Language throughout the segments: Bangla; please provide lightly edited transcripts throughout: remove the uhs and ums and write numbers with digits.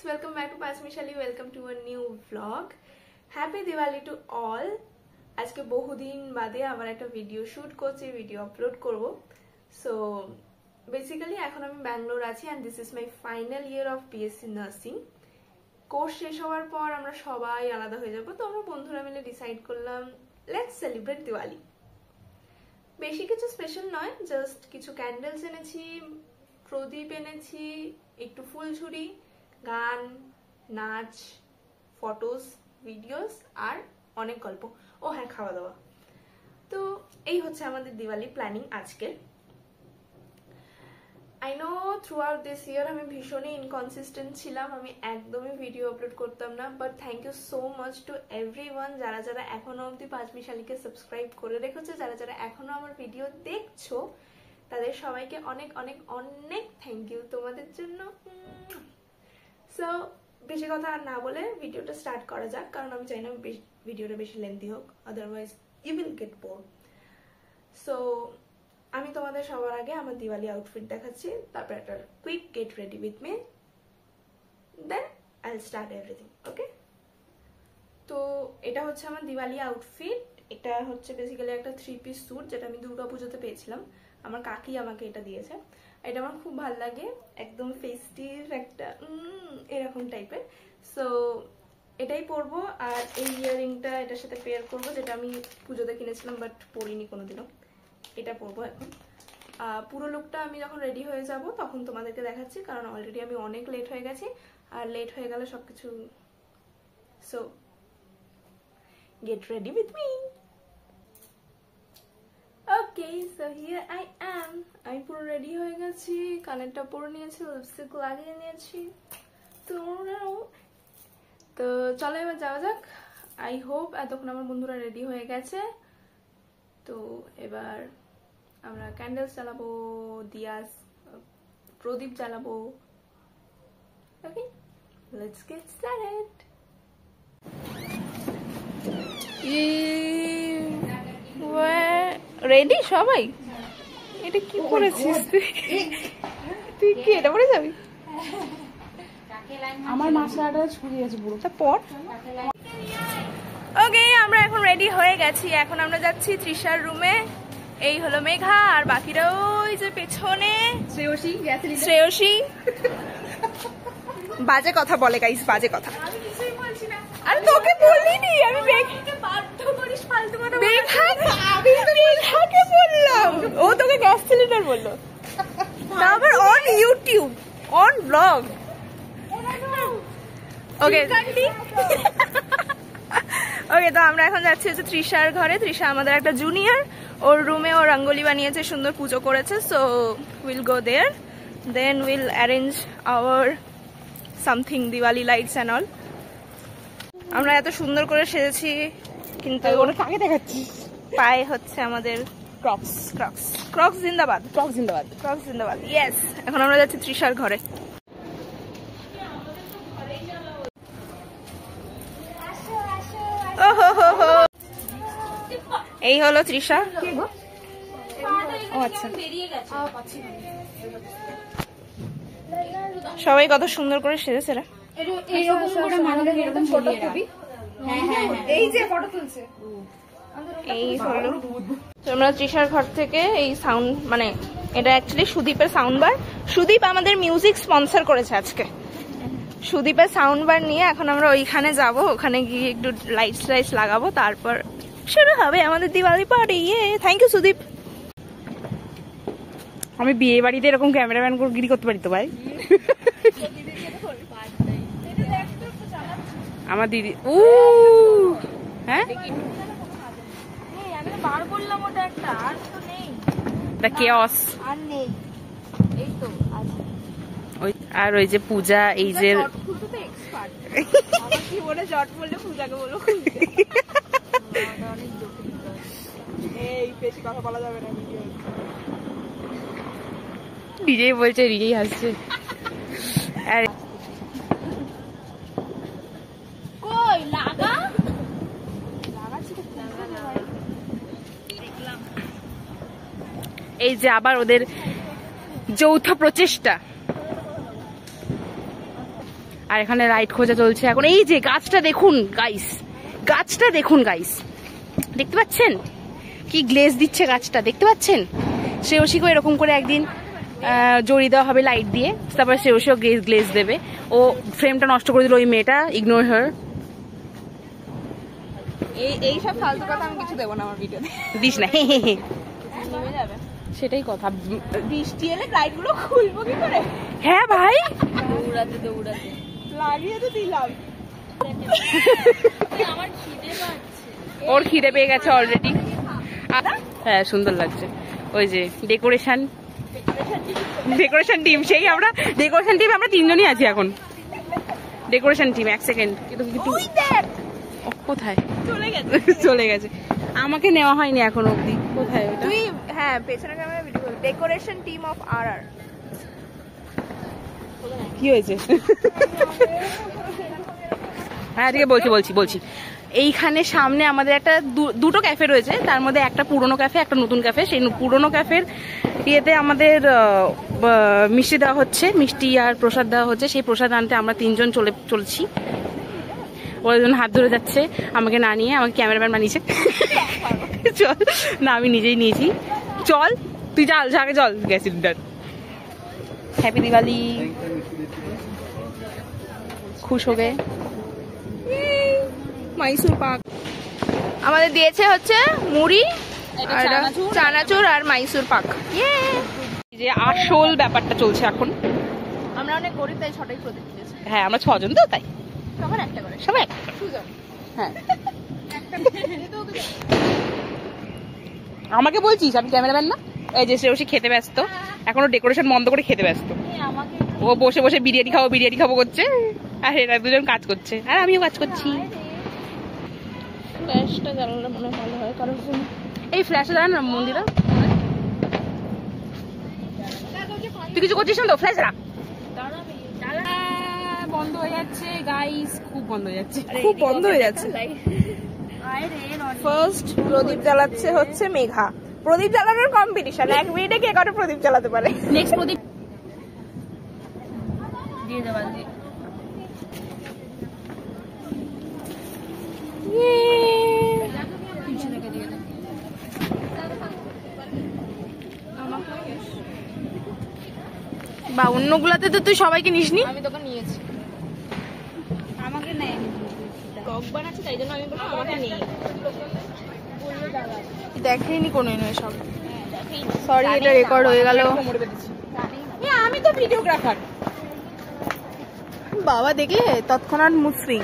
welcome back to Pasmishali. Welcome to a new vlog. Happy Diwali to all. আজকে বহুদিন বাদে আবার একটা ভিডিও শুট করছি, ভিডিও আপলোড করব। সো বেসিক্যালি এখন আমি ব্যাঙ্গালোর আছি and this is my final year of BSc nursing. Course শেষ হওয়ার পর আমরা সবাই আলাদা হয়ে যাব, তো আমরা বন্ধুরা মিলে ডিসাইড করলাম লেটস সেলিব্রেট দিওয়ালি। বেশি কিছু স্পেশাল নয়, জাস্ট কিছু ক্যান্ডেলস এনেছি, প্রদীপ এনেছি, একটু ফুলঝুরি, গান, নাচ, ফটোস, ভিডিওস আর অনেক গল্প, ও হ্যাঁ খাওয়া দাওয়া। তো এই হচ্ছে আমাদের দিওয়ালি প্ল্যানিং আজকের। I know through out this ইয়ার আমি ভীষণই ইনকনসিস্টেন্ট ছিলাম, আমি একদমই ভিডিও আপলোড করতাম না, but thank you so much to everyone যারা যারা এখনো অবধি পাঁচমিশালিকে সাবস্ক্রাইব করে রেখেছো, যারা যারা এখনো আমার ভিডিও দেখছো, তাদের সবাইকে অনেক অনেক অনেক থ্যাংক ইউ তোমাদের জন্য। সো বেশি কথা আর না বলে ভিডিওটা স্টার্ট করা যাক, কারণ আমি চাই না ভিডিওটা বেশি লেন্থি হোক, otherwise you will get bore. So আমি তোমাদের সবার আগে আমার দিওয়ালি আউটফিট দেখাচ্ছি, তারপর একটা quick get ready with me, then I will start everything. Okay, তো এটা হচ্ছে আমার দিওয়ালি আউটফিট। এটা হচ্ছে বেসিক্যালি একটা 3 পিস স্যুট, যেটা আমি দুর্গাপুজোতে পেয়েছিলাম। আমার কাকি আমাকে এটা দিয়েছে। এটা আমার খুব ভালো লাগে, একদম ফেস্টিভ একটা এরকম টাইপের। সো এটাই পরবো, আর এই ইয়াররিংটা এটার সাথে পেয়ার করবো, যেটা আমি পুজোতে কিনেছিলাম বাট পরিনি কোনোদিনও। এটা পরবো এখন। পুরো লুকটা আমি যখন রেডি হয়ে যাব তখন তোমাদেরকে দেখাচ্ছি, কারণ অলরেডি আমি অনেক লেট হয়ে গেছি, আর লেট হয়ে গেলে সবকিছু। So get ready with me. Okay, so here I am. আমি পুরো রেডি হয়ে গেছি, কানেরটা পরে নিয়েছি, লিপস্টিক লাগিয়ে নিয়েছি। তো চলো এবার যাওয়া যাক। আই হোপ এতক্ষণ আমার বন্ধুরা রেডি হয়ে গেছে। তো এবার আমরা ক্যান্ডেলস জ্বালাবো, দিয়াস, প্রদীপ জ্বালাবো। Okay, let's get started. Ready সবাই? এটা কি পরেছিস তুই? তুই কি এটা পরে যাবি? আমার মাসলাটা ছড়িয়ে আছে পুরো। পর। ওকে, আমরা এখন রেডি হয়ে গেছি। এখন আমরা যাচ্ছি তৃষার রুমে। এই হলো মেঘা, আর বাকিরা ওই যে পেছনে শ্রেয়সী। বাজে কথা বলে গাইস, বাজে কথা। আরে তোকে বলিনি আমি, মেঘাকে বললাম, ও তোকে গ্যাস সিলিন্ডার বললো। তারপর অন ইউটিউব, অন ব্লগ। ওকে ওকে, তো আমরা এখন যাচ্ছি হচ্ছে তৃষার ঘরে। তৃষা আমাদের একটা জুনিয়র, ওর রুমে ও রঙ্গোলি বানিয়েছে, সুন্দর পুজো করেছে। So will go there, then will arrange our something Diwali lights and all. আমরা এত সুন্দর করে সেজেছি, কিন্তু কাকে দেখাচ্ছি? পায়ে হচ্ছে আমাদের ক্রক্স। ক্রক্স, ক্রক্স জিন্দাবাদ, ক্রক্স জিন্দাবাদ, ক্রক্স জিন্দাবাদ। ইয়েস, এখন আমরা যাচ্ছি তৃষার ঘরে। এই হলো তৃষা। ও আচ্ছা, সবাই কত সুন্দর করে সেজেছে রে। এই হলো তোমরা তৃষার ঘর থেকে এই সাউন্ড, মানে এটা অ্যাকচুয়ালি সুদীপের সাউন্ড বার। সুদীপ আমাদের মিউজিক স্পন্সর করেছে আজকে। সুদীপের সাউন্ড বার নিয়ে এখন আমরা ওইখানে যাব, ওখানে গিয়ে একটু লাইটস লাইটস লাগাবো, তারপর শুরু হবে আমাদের Diwali party. Thank you Sudip. আমি বিয়ে বাড়িতে এরকম ক্যামেরাম্যান করে গিরি করতে পারি তো ভাই। আমার দিদি হ্যাঁ বার করলাম, ওটা একটা আর তো নেই, এটা কেওস আর নেই। এই তো আছে। আর ওই যে পূজা, এই যে কি বলে জট বললে পূজাকে বলো, এই বেশি কথা বলা যাবে না। নিজেই বলছে, নিজেই হাসছে। আর কই লাগা এই যে আবার ওদের যৌথ প্রচেষ্টা। আর এখানে লাইট খোঁজা চলছে এখন। এই যে গাছটা দেখুন গাইস, গাছটা দেখুন গাইস, দেখতে পাচ্ছেন কি গ্লেজ দিচ্ছে গাছটা, দেখতে পাচ্ছেন? শ্রেয়সীকেও এরকম করে একদিন জড়িয়ে দেওয়া হবে লাইট দিয়ে, তারপরে শ্রেয়সীও গ্লেজ দেবে। ও ফ্রেমটা নষ্ট করে দিল ওই মেয়েটা, ইগনোর হার। এই সব ফালতু কথা আমি কিছু দেবো না আমার ভিডিওতে। দিস না, নেমে যাবে। সেটাই কথা। বৃষ্টি এলে লাইট গুলো খুলবো কি করে? হ্যাঁ ভাই, দৌড়াতে দৌড়াতে লাগিয়ে তো দিলাম। আমার খিদে পাচ্ছে। ওর খিদে পেয়ে গেছে অলরেডি। হ্যাঁ সুন্দর লাগছে। ওই যে ডেকোরেশন টিম, সেই আমরা ডেকোরেশন টিম আমরা 3 জনই আছি এখন। ডেকোরেশন টিম, 1 সেকেন্ড কিন্তু কোথায় চলে গেছে, আমাকে নেওয়া হয়নি এখন অবধি। কোথায় ওটা? তুই হ্যাঁ পেছনে camera video decoration team of RR। কি হয়েছে? হ্যাঁ ঠিক বলছি। এইখানে সামনে আমাদের একটা দুটো ক্যাফে রয়েছে, তার মধ্যে একটা পুরনো ক্যাফে, একটা নতুন ক্যাফে। সেই পুরনো ক্যাফের ইয়েতে আমাদের মিষ্টি দেওয়া হচ্ছে, মিষ্টি আর প্রসাদ দেওয়া হচ্ছে। সেই প্রসাদ আনতে আমরা 3 জন চলছি। ওরা দুজন হাত ধরে যাচ্ছে আমাকে না নিয়ে, আমাকে ক্যামেরাম্যান বানিয়েছে। চল না, আমি নিজেই নিয়েছি। চল তুই চল, আগে চল। Gas cylinder. হ্যাপি দিওয়ালি। খুশ হো গে। মাইসুর পাক আমাদের দিয়েছে হচ্ছে মুড়ি, চানাচুর আর মাইসুর পাক। যে আসল ব্যাপারটা চলছে এখন। আমরা অনেক গরিব তাই 6টাই প্রদীপ দিয়েছে। হ্যাঁ আমরা 6 জন তো, তাই সবার একটা করে। সবাই একটা। হ্যাঁ আমাকে বলছিস আমি ক্যামেরাম্যান না? এই যে শ্রেয়সী খেতে ব্যস্ত, এখনো ডেকোরেশন বন্ধ করে খেতে ব্যস্ত। ও বসে বসে বিরিয়ানি খাবো করছে, আর এরা দুজন কাজ করছে, আর আমিও কাজ করছি। ফ্ল্যাশটা জ্বালালে মনে হয় ভালো হয়, কারণ এই ফ্ল্যাশটা জানা না মন্দিরা, তুই কিছু করছিস না তো? ফ্ল্যাশ রাখ। বন্ধ হয়ে যাচ্ছে গাইস, খুব বন্ধ হয়ে যাচ্ছে। ফার্স্ট প্রদীপ জ্বালাচ্ছে হচ্ছে মেঘা। প্রদীপ জ্বালানোর কম্পিটিশন, 1 মিনিটে কে কত প্রদীপ জ্বালাতে পারে। নেক্সট প্রদীপ দিয়ে দেওয়া। বা অন্যগুলাতে তো তুই সবাইকে নিসনি। আমি তোকে নিয়েছি, আমাকে নেই। গগবান আছে তাই জন্য আমি বললাম আমাকে নেই। দেখেইনি কোনো সব। সরি, এটা রেকর্ড হয়ে গেল। আমি তো ভিডিওগ্রাফার। বাবা দেখলে তৎক্ষণাৎ মুসলিম।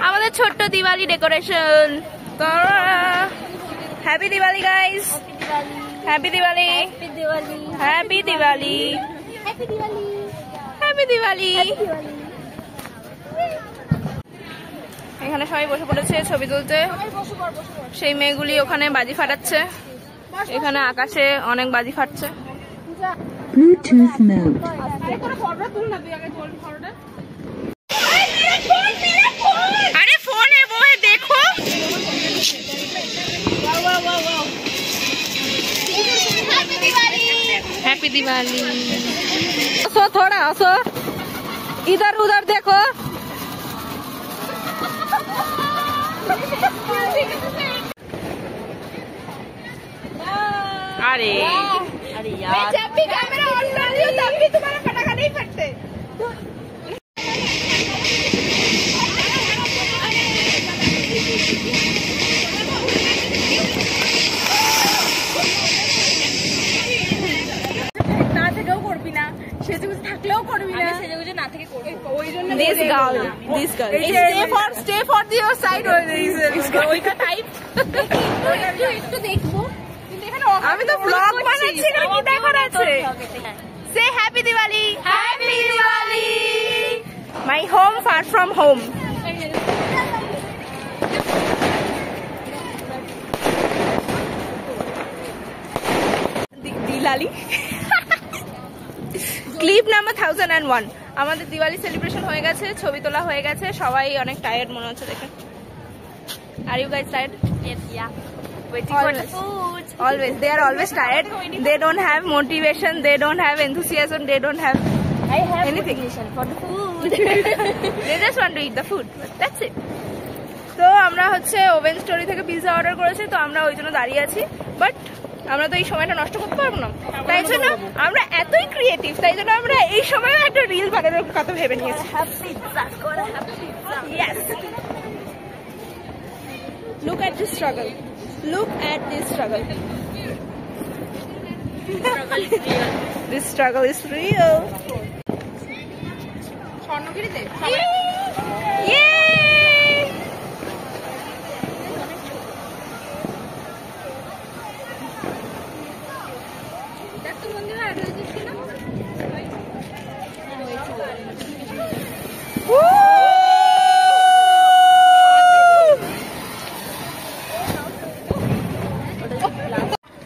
আমাদের ছোট্ট Diwali decoration. Happy Diwali guys, happy Diwali, happy Diwali, happy Diwali. এখানে সবাই বসে পড়েছে ছবি তুলতে। সেই মেয়েগুলি ওখানে বাজি ফাটাচ্ছে, এখানে আকাশে অনেক বাজি ফাটছে। Bluetooth mode. अरे फोन है वो है देखो। हैप्पी दिवाली। असो थोड़ा असो, इधर उधर देखो। अरे यार, जब भी कैमरा ऑन कर रही हूँ तब भी तुम्हारा पटाखा नहीं फटते। না থেকেও করবি না, সেজেগুজে থাকলেও করবি না, সেজেগুজে না থেকে করবি। This girl. Stay for your side. ওইটা টাইপ। একটু দেখবো। আমি তো ব্লগ বানাচ্ছি না, কি দেখার আছে? Say happy Diwali. Happy Diwali. My home far from home. Diwali clip number 1001। আমাদের দিওয়ালি সেলিব্রেশন হয়ে গেছে, ছবি তোলা হয়ে গেছে, সবাই অনেক টায়ার্ড মনে হচ্ছে দেখে। Are you guys tired? Yes, yeah. Waiting for the food. Always. They are always tired. They don't have motivation. They don't have enthusiasm. They don't have I have anything. motivation for the food. They just want to eat the food. That's it. তো আমরা হচ্ছে ওভেন স্টোরি থেকে পিৎজা অর্ডার করেছি, তো আমরা ওই জন্য দাঁড়িয়ে আছি, বাট আমরা তো এই সময়টা নষ্ট করতে পারবো না, তাই জন্য আমরা এতই ক্রিয়েটিভ, তাই জন্য আমরা এই সময় একটা রিল বানানোর কথা ভেবে নিয়েছি। Yes. Look at this struggle. Look at this struggle. This struggle is real. স্বর্ণগিরিতে Yay!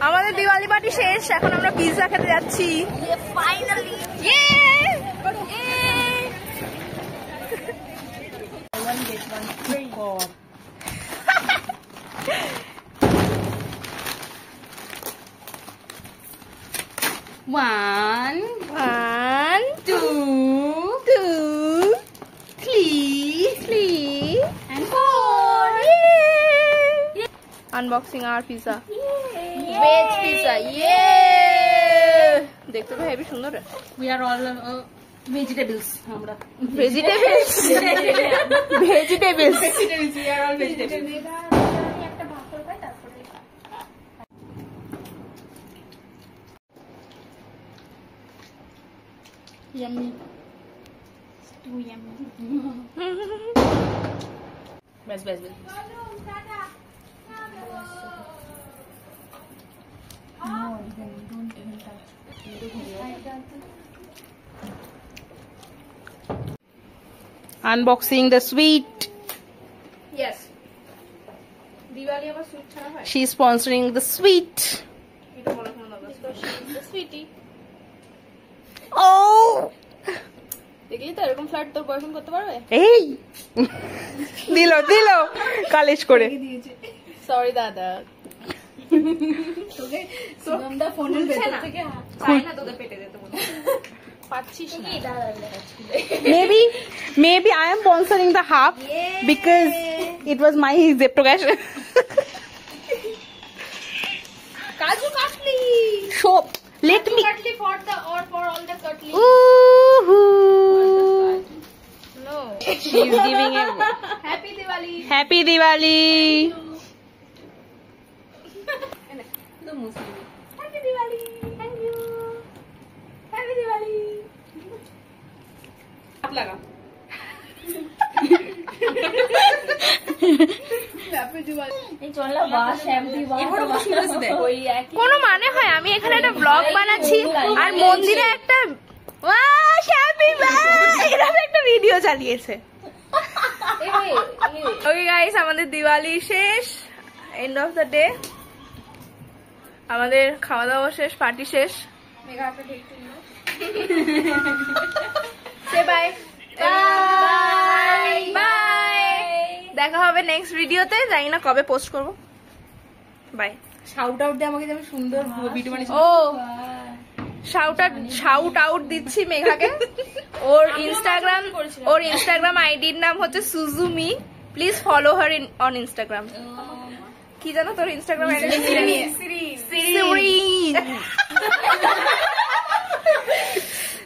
আমাদের দিওয়ালি পার্টি শেষ, এখন আমরা পিৎজা খেতে যাচ্ছি। Finally. One, Two, three, and four. Unboxing our pizza. Veg pizza. দেখতে তো হেবি সুন্দর। We are all vegetables. আমরা vegetables vegetables we are all vegetables. Yummy. Too yummy. Best. Unboxing the sweet. Yes. Diwali আবার সুইট ছাড়া হয়? She's sponsoring the sweet. এটা বলার কোনো দরকার নেই। Sweetie. Oh! দেখলি তো এরকম ফ্ল্যাট তোর বয়ফ্রেন্ড করতে পারবে? এই দিল কালেজ করে। সরি দাদা। সুগন্ধা ফোনের ভেতর থেকে চাই না তোদের পেটে যেতে বলো। পাচ্ছিস না। দাদা Maybe I am sponsoring the half because it was my Zepto cash. Kaju katli. So let me. Cutly for all the cutly. Ooh. No. She's giving him Happy Diwali. Happy Diwali. The Muslim. Happy Diwali. Thank you. Happy Diwali. हाथ लगा। এই চলা বাস এমপি বাস ওই একই কোনো মানে হয়? আমি এখানে একটা ব্লগ বানাচ্ছি আর মন্দিরে একটা এরকম একটা ভিডিও চালিয়েছে। ওকে গাইস, আমাদের দিওয়ালি শেষ, এন্ড অফ দ্য ডে, আমাদের খাওয়া দাওয়া শেষ, পার্টি শেষ। সে বাই বাই, দেখা হবে নেক্সট ভিডিওতে, জানি না কবে পোস্ট করব। বাই। শাউট আউট দিয়ে আমাকে যেমন সুন্দর ভিডিও বানিয়েছে। ও শাউট আউট দিচ্ছি মেঘাকে। ওর ইনস্টাগ্রাম আইডির নাম হচ্ছে Suzumi, please follow her on Instagram. কি জানো তোর Instagram ID?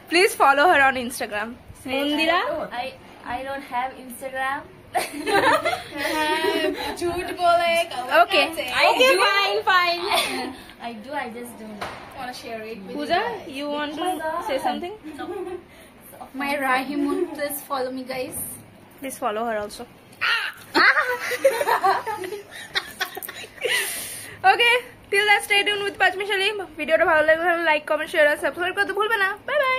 Please follow her on Instagram. Mandira I don't have Instagram. झूठ बोले। Okay. Okay, fine. I do, I just don't want to share it with Pooja, you want to say something? My Rahimun, please follow me, guys. Please follow her also. Okay, till that stay tuned with পাঁচমিশালি। ভিডিওটা ভালো লাগলে লাইক, কমেন্ট, শেয়ার আর সাবস্ক্রাইব করতে ভুলবে না। Bye bye.